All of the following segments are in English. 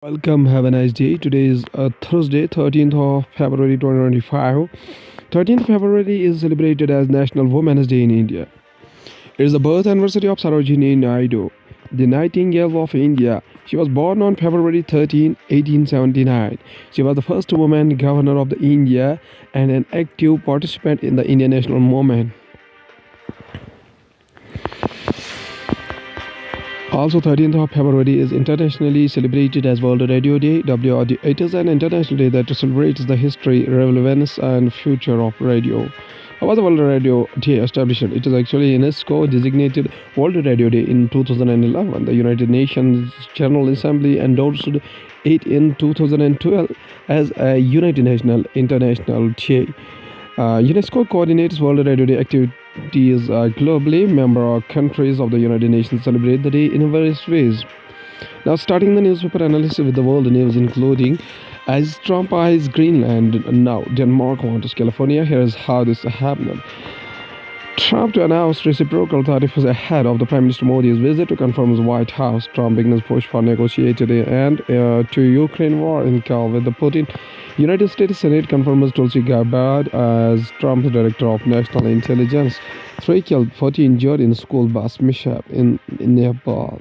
Welcome, have a nice day. Today is Thursday, 13th of February 2025. 13th February is celebrated as National Women's Day in India. It is the birth anniversary of Sarojini Naidu, the Nightingale of India. She was born on February 13, 1879. She was the first woman governor of the India and an active participant in the Indian national movement. Also, 13th of February is internationally celebrated as World Radio Day, WRD. It is an international day that celebrates the history, relevance, and future of radio. How was the World Radio Day established? It is actually UNESCO designated World Radio Day in 2011. The United Nations General Assembly endorsed it in 2012 as a United National International Day. UNESCO coordinates World Radio Day activities globally. Member countries of the United Nations celebrate the day in various ways. Now, starting the newspaper analysis with the world news, including as Trump eyes Greenland, now Denmark wants California. Here's how this happened. Trump to announce reciprocal tariffs ahead of the Prime Minister Modi's visit to confirm the White House. Trump begins push for negotiated end to Ukraine war in call with the Putin. United States Senate confirms Tulsi Gabbard as Trump's Director of National Intelligence. 3 killed, 40 injured in school bus mishap in Nepal.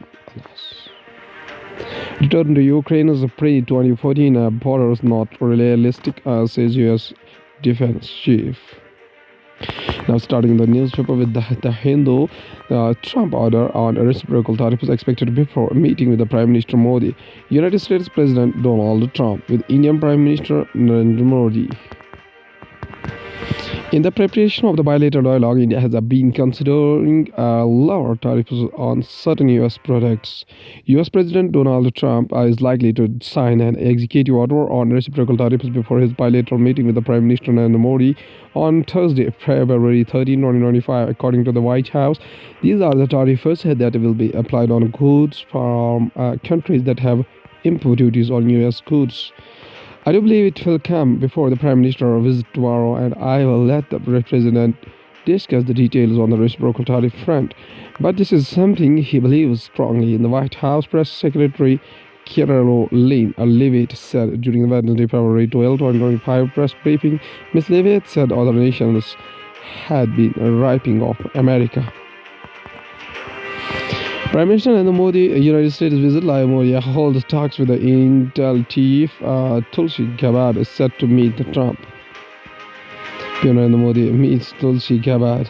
Return to Ukraine is pre-2014 borders not realistic, says U.S. Defense Chief. Now, starting the newspaper with the Hindu, the Trump order on reciprocal tariffs is expected before a meeting with the Prime Minister Modi. United States President Donald Trump with Indian Prime Minister Narendra Modi. In the preparation of the bilateral dialogue, India has been considering lower tariffs on certain U.S. products. U.S. President Donald Trump is likely to sign an executive order on reciprocal tariffs before his bilateral meeting with the Prime Minister Narendra Modi on Thursday, February 13, 2025. According to the White House, these are the tariffs that will be applied on goods from countries that have import duties on U.S. goods. I do believe it will come before the Prime Minister visits tomorrow, and I will let the President discuss the details on the reciprocal tariff front. But this is something he believes strongly in. The White House Press Secretary Caroline Leavitt said during the Wednesday, February 12, 2025 press briefing. Ms. Leavitt said other nations had been ripping off America. Prime Minister Narendra Modi, United States visit Laimoria holds talks with the Intel chief. Tulsi Gabbard is set to meet Trump. Narendra Modi meets Tulsi Gabbard.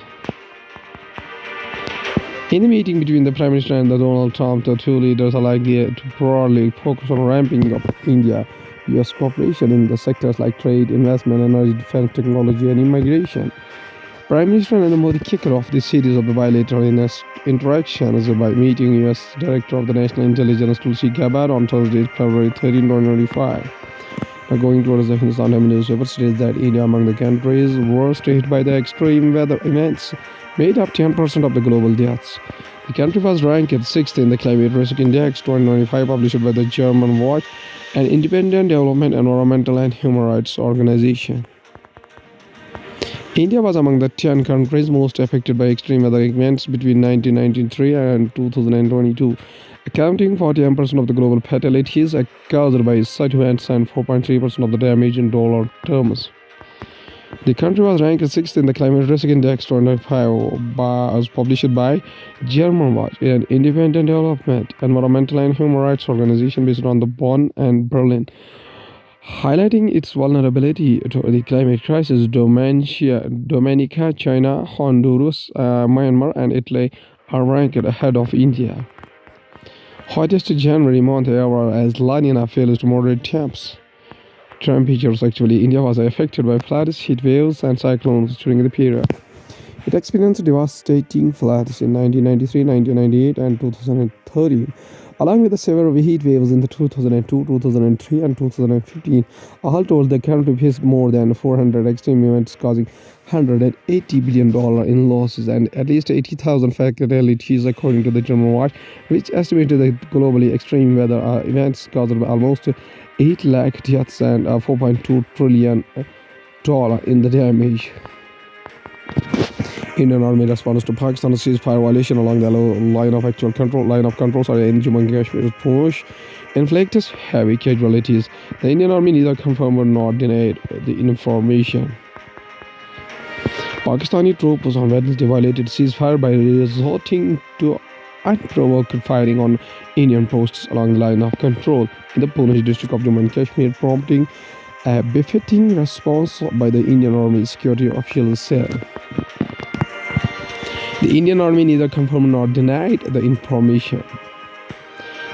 In the meeting between the Prime Minister and Donald Trump, the two leaders are likely to broadly focus on ramping up India-US cooperation in the sectors like trade, investment, energy, defense, technology, and immigration. Prime Minister Narendra Modi kicked off this series of bilateral interactions by meeting U.S. Director of the National Intelligence Tulsi Gabbard on Thursday, February 13, 2025. Now, going towards the Hindustan Times newspaper states that India among the countries worst hit by the extreme weather events made up 10% of the global deaths. The country was ranked 6th in the Climate Risk Index 2025 published by the German Watch, an independent development, environmental and human rights organization. India was among the 10 countries most affected by extreme weather events between 1993 and 2022, accounting for 10% of the global fatalities caused by such events and 4.3% of the damage in dollar terms. The country was ranked 6th in the Climate Risk Index 2025 as published by German Watch, an independent development, environmental and human rights organization based on the Bonn and Berlin. Highlighting its vulnerability to the climate crisis, Dominica, China, Honduras, Myanmar, and Italy are ranked ahead of India. Hottest January month ever as La Nina fails to moderate temps. Temperatures actually, India was affected by floods, heat waves, and cyclones during the period. It experienced devastating floods in 1993, 1998, and 2013. Along with the severe heat waves in the 2002, 2003, and 2015, all told the country faced more than 400 extreme events causing $180 billion in losses and at least 80,000 fatalities, according to the German Watch, which estimated that globally extreme weather events caused almost 8 lakh deaths and $4.2 trillion in the damage. Indian Army responds to Pakistan's ceasefire violation along the line of control, in Jammu and Kashmir push inflicted heavy casualties. The Indian Army neither confirmed nor denied the information. Pakistani troops on Wednesday violated ceasefire by resorting to unprovoked firing on Indian posts along the line of control in the Poonch district of Jammu and Kashmir, prompting a befitting response by the Indian Army, security officials said. The Indian Army neither confirmed nor denied the information.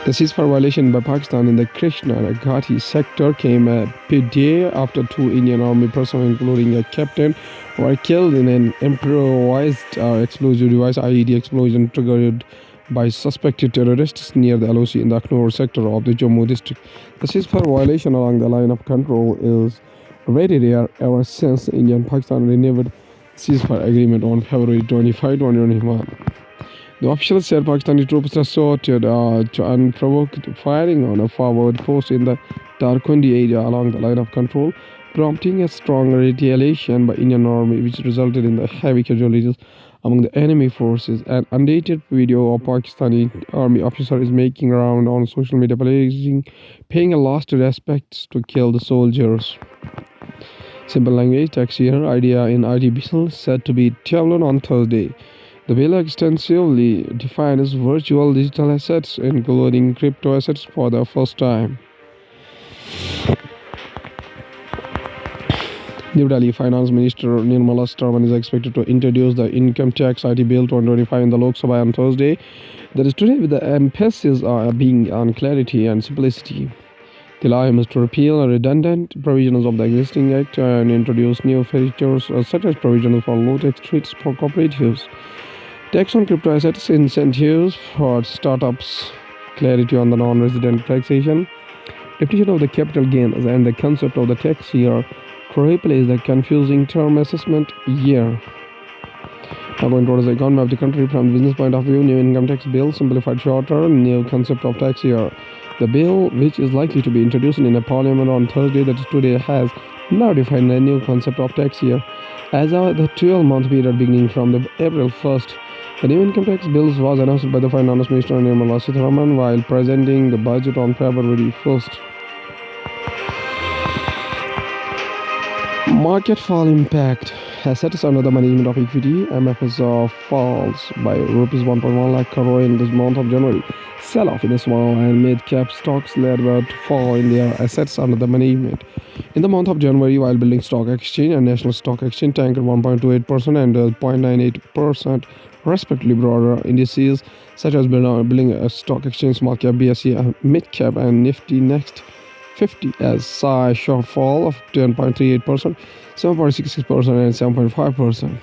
The ceasefire violation by Pakistan in the Krishna Ghati sector came a day after two Indian Army personnel, including a captain, were killed in an improvised explosive device (IED) explosion triggered by suspected terrorists near the LOC in the Akhnur sector of the Jammu district. The ceasefire violation along the line of control is very rare ever since India and Pakistan renewed ceasefire agreement on February 25, 2021. The officials said Pakistani troops resorted to unprovoked firing on a forward post in the Darkundi area along the line of control, prompting a strong retaliation by Indian Army, which resulted in the heavy casualties among the enemy forces. An undated video of Pakistani Army officer is making round on social media, paying a last respects to killed soldiers. Simple language text here idea in IT bill said to be tabled on Thursday. The bill extensively defines virtual digital assets, including crypto assets, for the first time. New Delhi Finance Minister Nirmala Sitharaman is expected to introduce the Income Tax IT Bill 2025 in the Lok Sabha on Thursday. That is today, with the emphasis being on clarity and simplicity. The law aims to repeal redundant provisions of the existing act and introduce new features such as provisions for low-tax treats for cooperatives, tax on crypto assets, incentives for startups, clarity on the non-resident taxation, definition of the capital gains, and the concept of the tax year to replace the confusing term assessment year. Now going towards the economy of the country from the business point of view, new income tax bill, simplified shorter, new concept of tax year. The bill, which is likely to be introduced in a parliament on Thursday, that is today, has now defined a new concept of tax year. As of the 12-month period beginning from the April 1st, the new income tax bill was announced by the Finance Minister Nirmala Sitharaman while presenting the budget on February 1st. Market fall impact. Assets under the management of equity (MFS) falls by rupees 1.1 lakh crore in this month of January. Sell-off in the small and mid-cap stocks led to fall in their assets under the management. In the month of January, while Building Stock Exchange and National Stock Exchange tanked 1.28% and 0.98% respectively. Broader indices such as Building Stock Exchange, Small Cap, BSE, Mid Cap, and Nifty Next 50 as saw a shortfall of 10.38%, 7.66%, and 7.5%.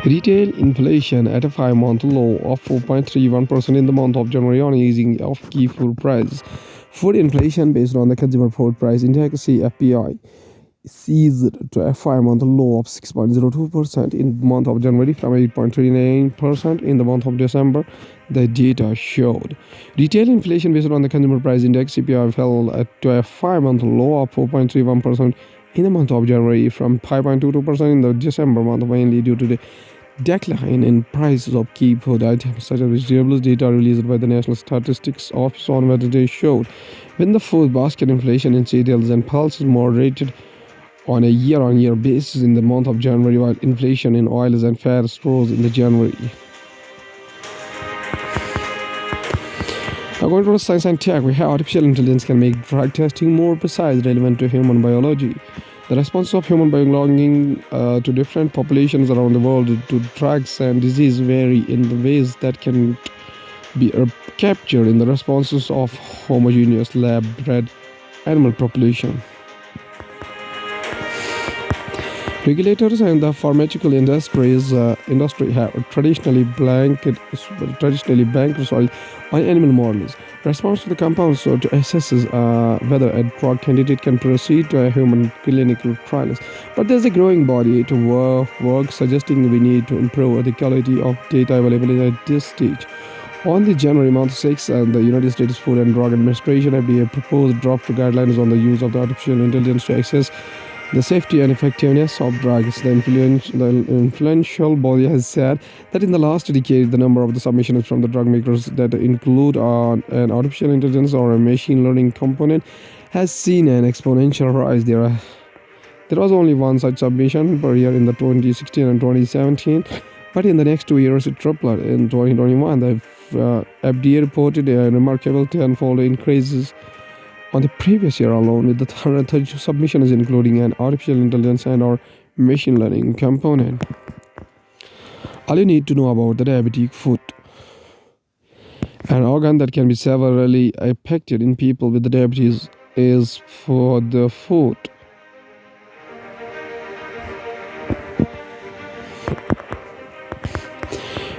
Retail inflation at a 5-month low of 4.31% in the month of January on easing of key food prices. Food inflation based on the Consumer Food Price Index (CFPI) seized to a 5-month low of 6.02% in the month of January from 8.39% in the month of December, the data showed. Retail inflation based on the Consumer Price Index (CPI) fell to a 5-month low of 4.31% in the month of January from 5.22% in the December month, mainly due to the decline in prices of key food items such as vegetables. Data released by the National Statistics Office on Wednesday showed when the food basket inflation in cereals and pulses moderated on a year-on-year basis in the month of January, while inflation in oils and fats rose in the January. According to Science and Tech, we have artificial intelligence can make drug testing more precise, relevant to human biology. The response of human belonging to different populations around the world to drugs and disease vary in the ways that can be captured in the responses of homogeneous lab-bred animal population. Regulators and the pharmaceutical industry have traditionally banked on animal models. Response to the compounds to assess whether a drug candidate can proceed to a human clinical trials. But there's a growing body to work suggesting we need to improve the quality of data available at this stage. On the January month 6, the United States Food and Drug Administration (FDA) proposed draft guidelines on the use of the artificial intelligence to assess The safety and effectiveness of drugs. The influential body has said that in the last decade, the number of the submissions from the drug makers that include an artificial intelligence or a machine learning component has seen an exponential rise. There was only one such submission per year in the 2016 and 2017, but in the next 2 years it tripled. In 2021, the FDA reported a remarkable tenfold increases on the previous year alone, with the 132 submissions including an artificial intelligence and or machine learning component. All you need to know about the diabetic foot. An organ that can be severely affected in people with the diabetes is for the foot.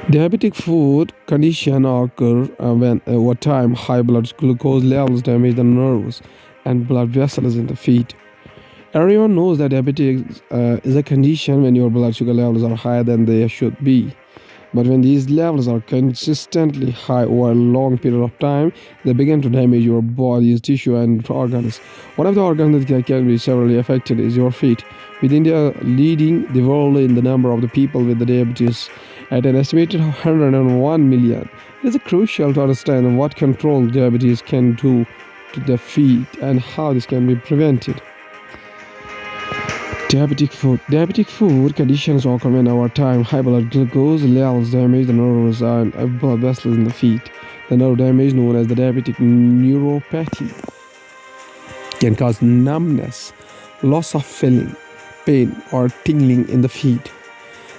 Diabetic foot condition occur when over time high blood glucose levels damage the nerves and blood vessels in the feet. Everyone knows that diabetes is a condition when your blood sugar levels are higher than they should be. But when these levels are consistently high over a long period of time, they begin to damage your body's tissue and organs. One of the organs that can be severely affected is your feet, with India leading the world in the number of the people with the diabetes at an estimated 101 million. It is crucial to understand what control diabetes can do to the feet and how this can be prevented. Diabetic foot conditions occur when over time high blood glucose levels damage the nerves and blood vessels in the feet. The nerve damage, known as the diabetic neuropathy, can cause numbness, loss of feeling, pain, or tingling in the feet.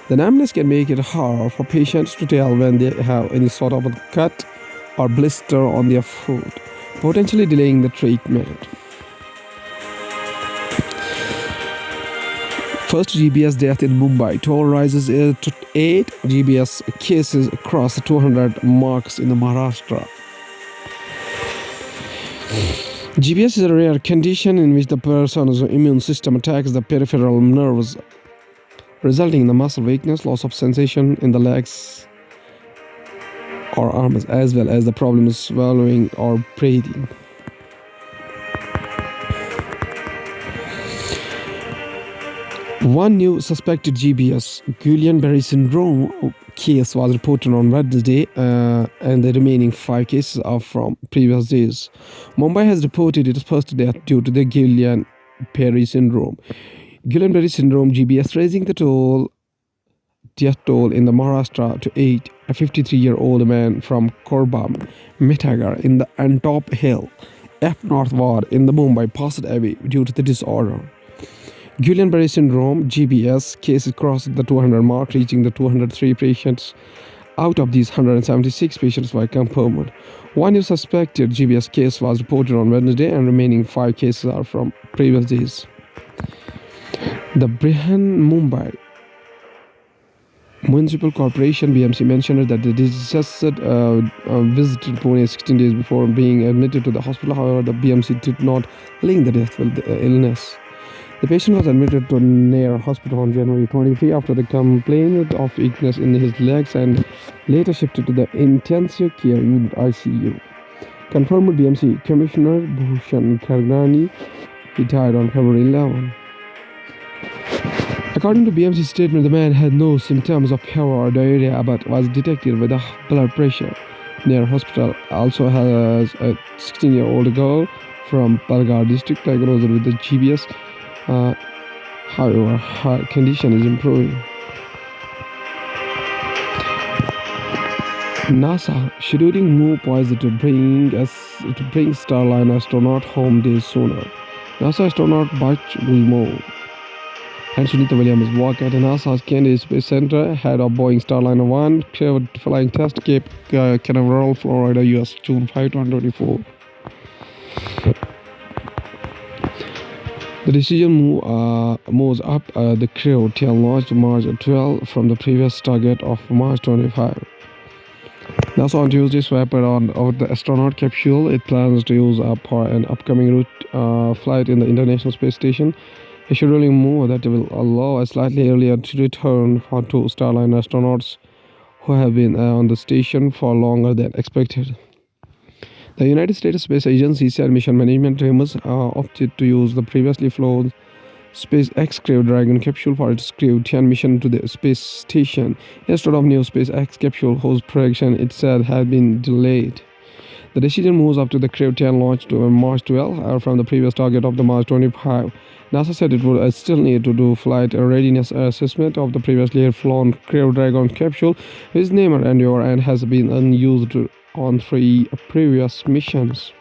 The numbness can make it hard for patients to tell when they have any sort of a cut or blister on their foot, potentially delaying the treatment. First GBS death in Mumbai. Toll rises to 8 GBS cases across the 200 marks in the Maharashtra. GBS is a rare condition in which the person's immune system attacks the peripheral nerves, resulting in the muscle weakness, loss of sensation in the legs or arms, as well as the problems swallowing or breathing. One new suspected GBS, Guillain-Barré syndrome case was reported on Wednesday, and the remaining 5 cases are from previous days. Mumbai has reported its first death due to the Guillain-Barré syndrome. Guillain-Barré syndrome (GBS), raising the death toll in the Maharashtra to 8. A 53-year-old man from Korbam, Mitagar, in the Antop Hill, F North Ward in the Mumbai passed away due to the disorder. Guillain-Barré syndrome (GBS) cases crossed the 200 mark, reaching the 203 patients. Out of these, 176 patients were confirmed. One new suspected GBS case was reported on Wednesday, and remaining 5 cases are from previous days. The Brihan Mumbai Municipal Corporation (BMC) mentioned that the deceased visited Pune 16 days before being admitted to the hospital. However, the BMC did not link the death with the illness. The patient was admitted to Nair Hospital on January 23 after the complaint of weakness in his legs and later shifted to the intensive care unit (ICU). Confirmed BMC Commissioner Bhushan Khargani. He died on February 11. According to BMC statement, the man had no symptoms of fever or diarrhea but was detected with a blood pressure. Nair Hospital also has a 16-year-old girl from Palghar district diagnosed with the GBS. However, her condition is improving. NASA scheduling move poised to bring Starliner astronaut home days sooner. NASA astronaut Butch Wilmore and Sunita Williams work at NASA's Kennedy Space Center ahead of Boeing Starliner 1 crewed flying test Cape Canaveral, Florida, US, June 5, 2024. The decision moves up the crew till launch March 12 from the previous target of March 25. NASA on Tuesday swapped on the astronaut capsule it plans to use up for an upcoming route flight in the International Space Station, a scheduling move that will allow a slightly earlier return for 2 Starliner astronauts who have been on the station for longer than expected. The United States Space Agency said mission management teams opted to use the previously flown SpaceX Crew Dragon capsule for its Crew 10 mission to the space station. Instead of new SpaceX capsule, whose production it said had been delayed. The decision moves up to the Crew 10 launch to March 12 from the previous target of the March 25. NASA said it would still need to do flight readiness assessment of the previously flown Crew Dragon capsule, which name Endeavour and has been unused on 3 previous missions.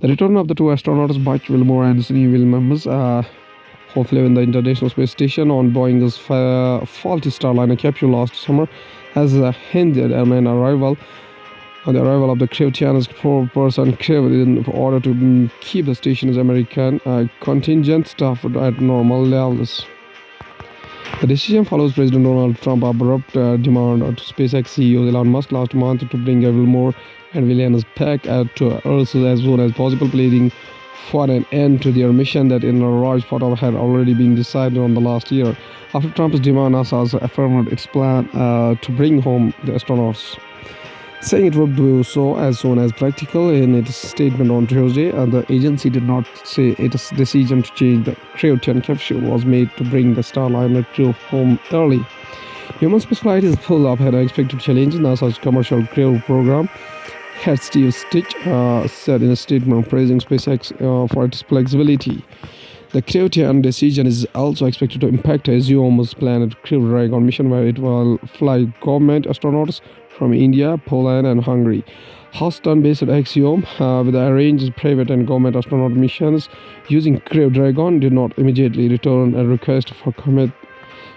The return of the 2 astronauts, Butch Wilmore and Sunny Williams, hopefully in the International Space Station on Boeing's faulty Starliner capsule last summer, has hindered an arrival. On the arrival of the Crew 10's 4-person crew in order to keep the station's American contingent staff at normal levels. The decision follows President Donald Trump's abrupt demand to SpaceX CEO Elon Musk last month to bring Wilmore and Williams back to Earth as soon as possible, pleading for an end to their mission that in a large part of had already been decided on the last year. After Trump's demand, NASA affirmed its plan to bring home the astronauts, saying it would do so as soon as practical. In its statement on Tuesday, the agency did not say its decision to change the Crew 10 capsule was made to bring the Starliner crew home early. Human spaceflight is full of unexpected challenges. NASA's commercial Crew program head Steve Stitch said in a statement praising SpaceX for its flexibility. The Crew 10 decision is also expected to impact Asioma's planned Crew Dragon mission, where it will fly government astronauts from India, Poland, and Hungary. Houston-based Axiom, with arranged private and government astronaut missions using Crew Dragon, did not immediately return a request for comment.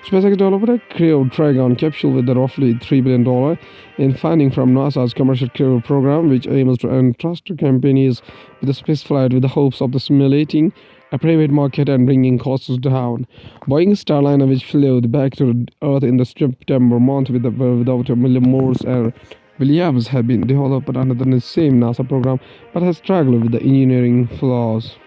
SpaceX developed a Crew Dragon capsule with a roughly $3 billion in funding from NASA's Commercial Crew program, which aims to entrust companies with the spaceflight with the hopes of stimulating a private market and bringing costs down. Boeing's Starliner, which flew back to Earth in the September month without Morse and Williams, had been developed under the same NASA program but has struggled with the engineering flaws.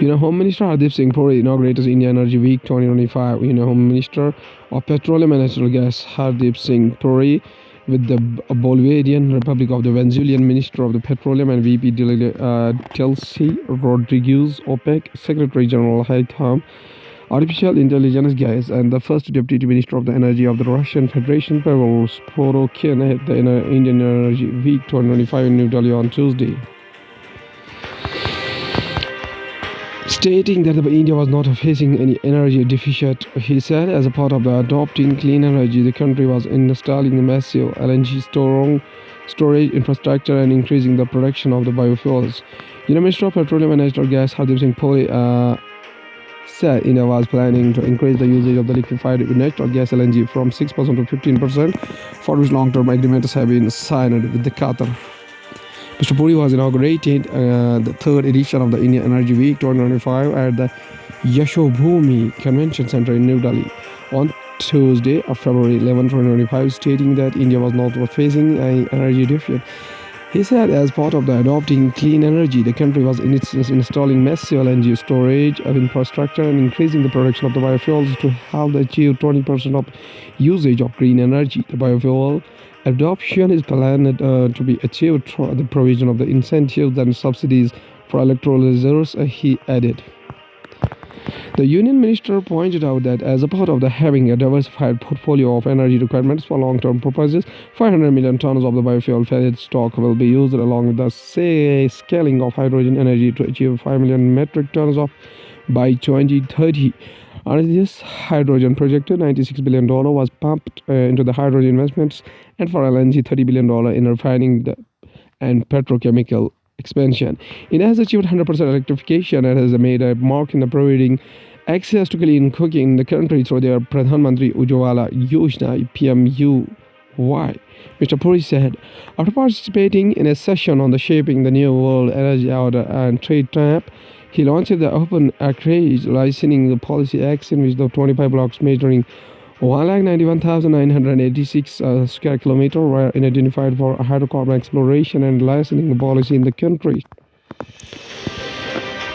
Home Minister Hardeep Singh Puri inaugurated India Energy Week 2025. Home Minister of Petroleum and Natural Gas Hardeep Singh Puri, with the Bolivarian Republic of the Venezuelan Minister of the Petroleum and VP Delcy Rodriguez, OPEC Secretary General Haitham, Artificial Intelligence Gas, and the first Deputy Minister of the Energy of the Russian Federation, Pavel Sporokin, at the Indian Energy Week 2025 in New Delhi on Tuesday, stating that India was not facing any energy deficit. He said, as a part of the adopting clean energy, the country was installing a massive LNG storage infrastructure and increasing the production of the biofuels. Minister of Petroleum and Natural Gas Hardeep Singh Puri said India was planning to increase the usage of the liquefied natural gas LNG from 6% to 15%, for which long-term agreements have been signed with the Qatar. Mr. Puri was inaugurated the third edition of the India Energy Week 2025 at the Yashobhoomi Convention Center in New Delhi on Tuesday, February 11, 2025, stating that India was not facing an energy deficit. He said, as part of the adopting clean energy, the country was installing massive LNG storage infrastructure and increasing the production of the biofuels to help achieve 20% of usage of green energy. The biofuel adoption is planned to be achieved through the provision of the incentives and subsidies for electrolyzers, he added. The union minister pointed out that as a part of having a diversified portfolio of energy requirements for long-term purposes, 500 million tons of the biofuel feedstock will be used, along with the scaling of hydrogen energy to achieve 5 million metric tons by 2030. Under this hydrogen project, $96 billion was pumped into the hydrogen investments, and for LNG, $30 billion in refining and petrochemical expansion. India has achieved 100% electrification and has made a mark in providing access to clean cooking in the country through their Pradhan Mantri Ujjwala Yojana (PMUY). Mr. Puri said, after participating in a session on the shaping the new world energy order and trade map, he launched the Open Acreage Licensing Policy Act, in which the 25 blocks measuring 191,986 square kilometers were identified for hydrocarbon exploration and licensing policy in the country.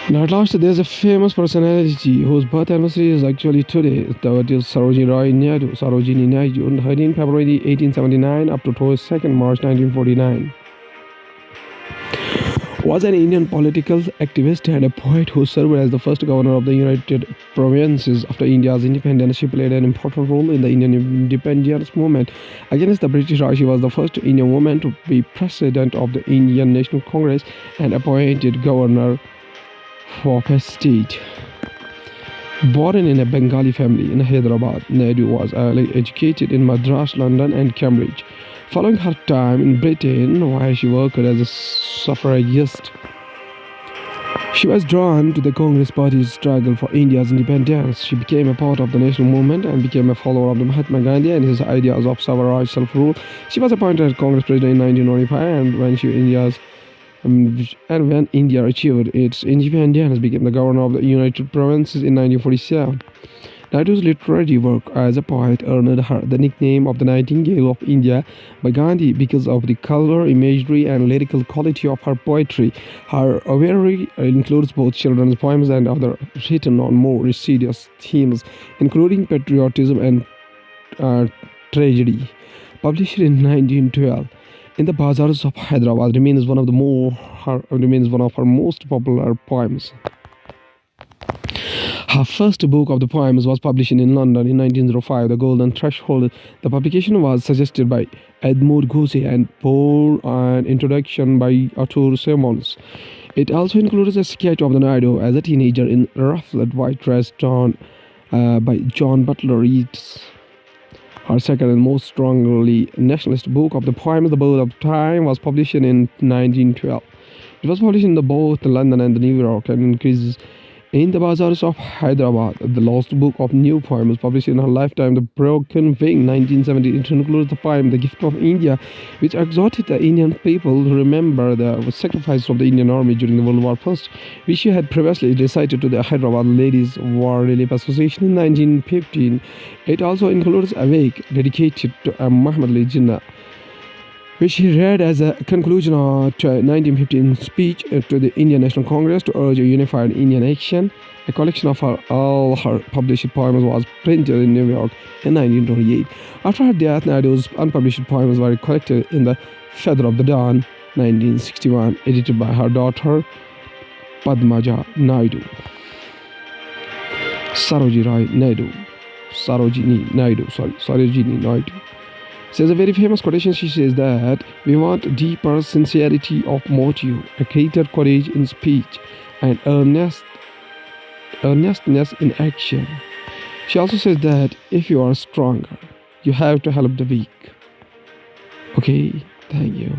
Now, at last, there's a famous personality whose birth anniversary is actually today. That is Sarojini Naidu, on 13 February 1879 up to 2nd March 1949. was an Indian political activist and a poet who served as the first governor of the United Provinces after India's independence. She played an important role in the Indian independence movement against the British Raj. She was the first Indian woman to be president of the Indian National Congress and appointed governor of a state. Born in a Bengali family in Hyderabad, Naidu was early educated in Madras, London, and Cambridge. Following her time in Britain, where she worked as a suffragist, she was drawn to the Congress Party's struggle for India's independence. She became a part of the national movement and became a follower of Mahatma Gandhi and his ideas of Swaraj, self-rule. She was appointed as Congress president in 1925, and when India achieved its independence, became the governor of the United Provinces in 1947. Naidu's literary work as a poet earned her the nickname of the Nightingale of India by Gandhi because of the color, imagery, and lyrical quality of her poetry. Her obituary includes both children's poems and other written on more serious themes, including patriotism and tragedy. Published in 1912 in the bazaars of Hyderabad, remains one of her most popular poems. Her first book of the poems was published in London in 1905, The Golden Threshold. The publication was suggested by Edmund Gusey and bore an introduction by Arthur Symons. It also includes a sketch of the Naidu as a teenager in ruffled white dress drawn by John Butler Yeats. Her second and most strongly nationalist book of the poems, The Birth of Time, was published in 1912. It was published in both London and New York and increases in the bazaars of Hyderabad. The last book of new poems published in her lifetime, The Broken Wing, 1970. It includes the poem The Gift of India, which exhorted the Indian people to remember the sacrifices of the Indian Army during the World War I, which she had previously recited to the Hyderabad Ladies War Relief Association in 1915. It also includes Awake, dedicated to Muhammad Ali Jinnah, which he read as a conclusion of a 1915 speech to the Indian National Congress to urge a unified Indian action. A collection of all her published poems was printed in New York in 1928. After her death, Naidu's unpublished poems were collected in The Feather of the Dawn, 1961, edited by her daughter Padmaja Naidu. Sarojini Naidu. Says a very famous quotation. She says that we want deeper sincerity of motive, a greater courage in speech, and earnestness in action. She also says that if you are stronger, you have to help the weak. Okay, thank you.